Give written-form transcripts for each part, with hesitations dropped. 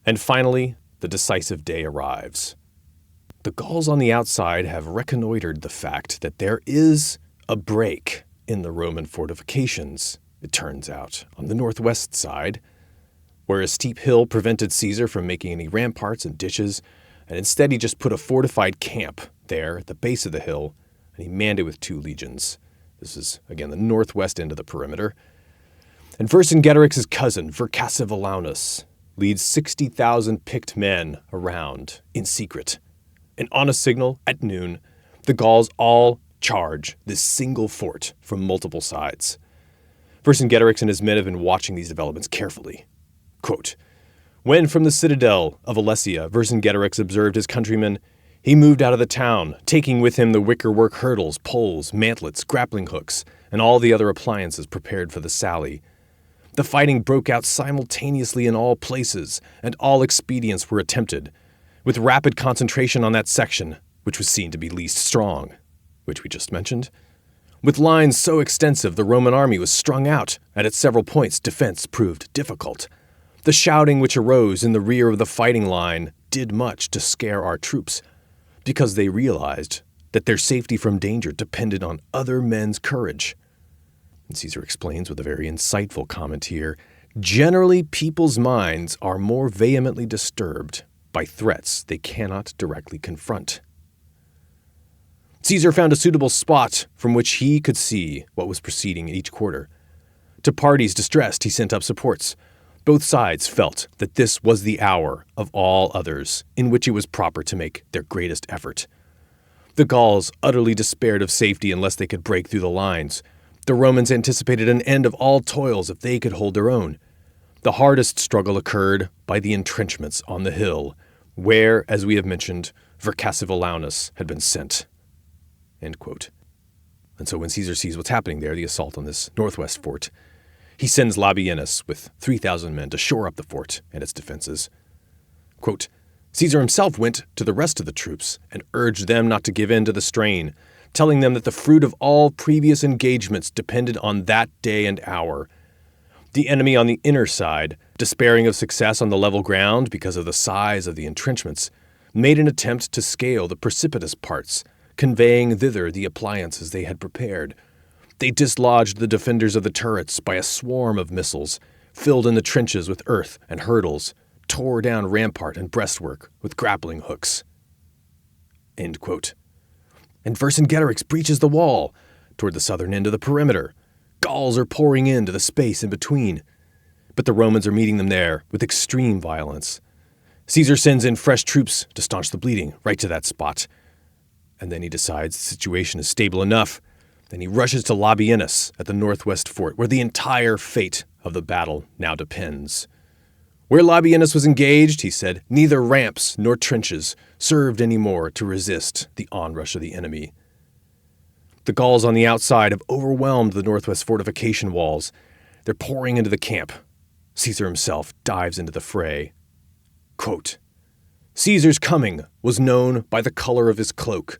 And finally, the decisive day arrives. The Gauls on the outside have reconnoitered the fact that there is a break in the Roman fortifications, it turns out, on the northwest side, where a steep hill prevented Caesar from making any ramparts and ditches, and instead he just put a fortified camp there at the base of the hill, and he manned it with 2 legions. This is, again, the northwest end of the perimeter. And Vercingetorix's cousin, Vercingetorix, leads 60,000 picked men around in secret. And on a signal at noon, the Gauls all charge this single fort from multiple sides. Vercingetorix and his men have been watching these developments carefully. Quote, "When from the citadel of Alesia, Vercingetorix observed his countrymen, he moved out of the town, taking with him the wickerwork hurdles, poles, mantlets, grappling hooks, and all the other appliances prepared for the sally. The fighting broke out simultaneously in all places, and all expedients were attempted, with rapid concentration on that section, which was seen to be least strong," which we just mentioned. "With lines so extensive, the Roman army was strung out, and at several points defense proved difficult. The shouting which arose in the rear of the fighting line did much to scare our troops, because they realized that their safety from danger depended on other men's courage." And Caesar explains with a very insightful comment here, "Generally, people's minds are more vehemently disturbed by threats they cannot directly confront." Caesar found a suitable spot from which he could see what was proceeding in each quarter. To parties distressed, he sent up supports. Both sides felt that this was the hour of all others in which it was proper to make their greatest effort. The Gauls utterly despaired of safety unless they could break through the lines. The Romans anticipated an end of all toils if they could hold their own. The hardest struggle occurred by the entrenchments on the hill, where, as we have mentioned, Vercingetorix had been sent. End quote. And so when Caesar sees what's happening there, the assault on this northwest fort, he sends Labienus with 3,000 men to shore up the fort and its defenses. Quote, "Caesar himself went to the rest of the troops and urged them not to give in to the strain, telling them that the fruit of all previous engagements depended on that day and hour. The enemy on the inner side, despairing of success on the level ground because of the size of the entrenchments, made an attempt to scale the precipitous parts, conveying thither the appliances they had prepared. They dislodged the defenders of the turrets by a swarm of missiles, filled in the trenches with earth and hurdles, tore down rampart and breastwork with grappling hooks." End quote. And Vercingetorix breaches the wall toward the southern end of the perimeter. Gauls are pouring into the space in between, but the Romans are meeting them there with extreme violence. Caesar sends in fresh troops to staunch the bleeding right to that spot. And then he decides the situation is stable enough. Then he rushes to Labienus at the northwest fort, where the entire fate of the battle now depends. "Where Labienus was engaged," he said, "neither ramps nor trenches served any more to resist the onrush of the enemy." The Gauls on the outside have overwhelmed the northwest fortification walls. They're pouring into the camp. Caesar himself dives into the fray. Quote, "Caesar's coming was known by the color of his cloak,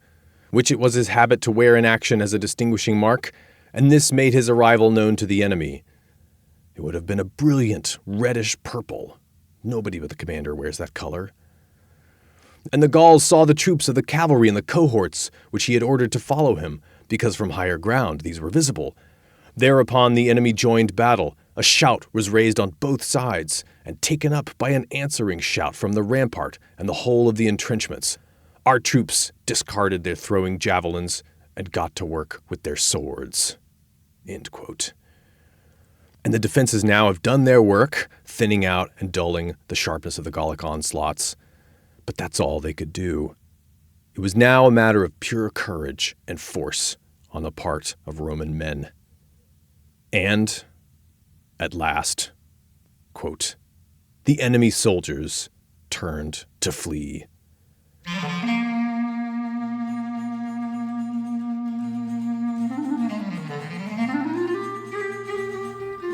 which it was his habit to wear in action as a distinguishing mark, and this made his arrival known to the enemy. It would have been a brilliant reddish purple. Nobody but the commander wears that color. And the Gauls saw the troops of the cavalry and the cohorts, which he had ordered to follow him, because from higher ground these were visible. Thereupon the enemy joined battle. A shout was raised on both sides, and taken up by an answering shout from the rampart and the whole of the entrenchments. Our troops discarded their throwing javelins and got to work with their swords." End quote. And the defenses now have done their work, thinning out and dulling the sharpness of the Gallic onslaughts. But that's all they could do. It was now a matter of pure courage and force on the part of Roman men. And, at last, quote, "the enemy soldiers turned to flee."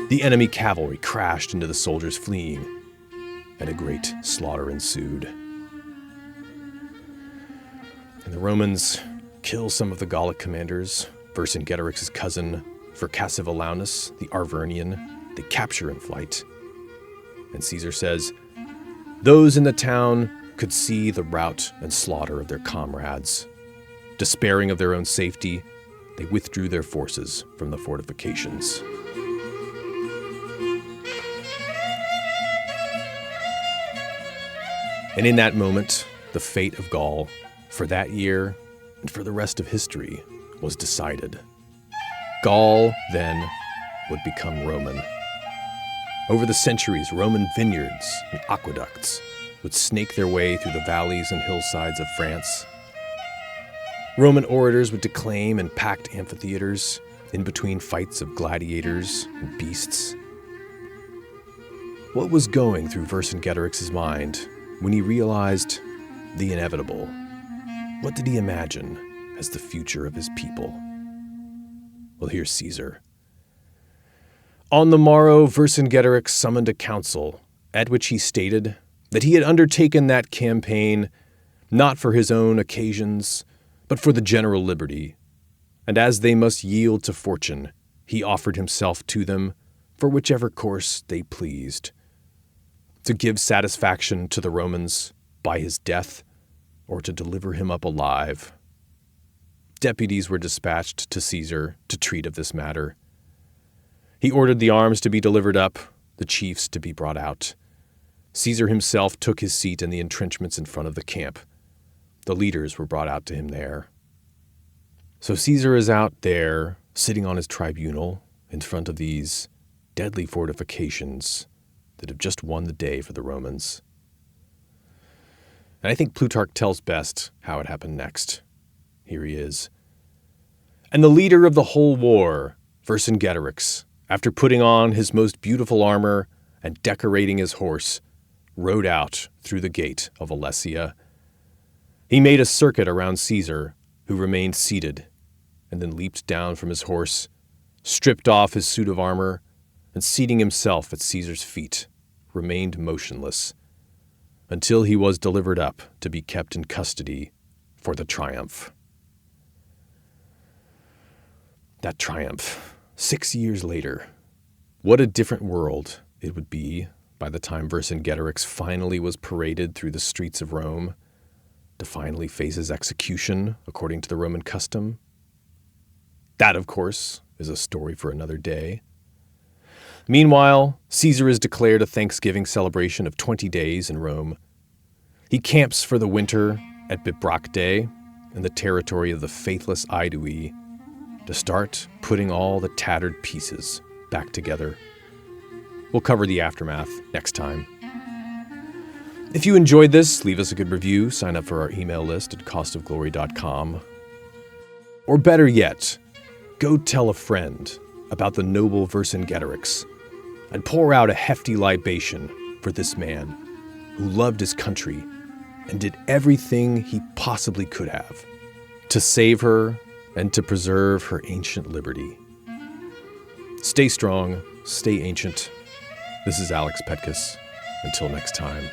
The enemy cavalry crashed into the soldiers fleeing, and a great slaughter ensued. And the Romans kill some of the Gallic commanders, Vercingetorix's cousin, Vercingetorix, the Arvernian. They capture in flight. And Caesar says, Those in the town could see the rout and slaughter of their comrades. Despairing of their own safety, they withdrew their forces from the fortifications. And in that moment, the fate of Gaul, for that year and for the rest of history, was decided. Gaul, then, would become Roman. Over the centuries, Roman vineyards and aqueducts would snake their way through the valleys and hillsides of France. Roman orators would declaim in packed amphitheaters, in between fights of gladiators and beasts. What was going through Vercingetorix's mind when he realized the inevitable? What did he imagine as the future of his people? Well, here's Caesar. On the morrow, Vercingetorix summoned a council, at which he stated that he had undertaken that campaign not for his own occasions, but for the general liberty, and as they must yield to fortune, he offered himself to them for whichever course they pleased. To give satisfaction to the Romans by his death, or to deliver him up alive. Deputies were dispatched to Caesar to treat of this matter. He ordered the arms to be delivered up, the chiefs to be brought out. Caesar himself took his seat in the entrenchments in front of the camp. The leaders were brought out to him there. So Caesar is out there, sitting on his tribunal, in front of these deadly fortifications that have just won the day for the Romans. And I think Plutarch tells best how it happened next. Here he is. And the leader of the whole war, Vercingetorix, after putting on his most beautiful armor and decorating his horse, rode out through the gate of Alesia. He made a circuit around Caesar, who remained seated, and then leaped down from his horse, stripped off his suit of armor, and seating himself at Caesar's feet, remained motionless, until he was delivered up to be kept in custody for the triumph. That triumph, 6 years later. What a different world it would be by the time Vercingetorix finally was paraded through the streets of Rome to finally face his execution according to the Roman custom. That, of course, is a story for another day. Meanwhile, Caesar has declared a Thanksgiving celebration of 20 days in Rome. He camps for the winter at Bibracte in the territory of the faithless Aedui to start putting all the tattered pieces back together. We'll cover the aftermath next time. If you enjoyed this, leave us a good review, sign up for our email list at costofglory.com. Or better yet, go tell a friend about the noble Vercingetorix and pour out a hefty libation for this man who loved his country and did everything he possibly could have to save her and to preserve her ancient liberty. Stay strong, stay ancient. This is Alex Petkus. Until next time.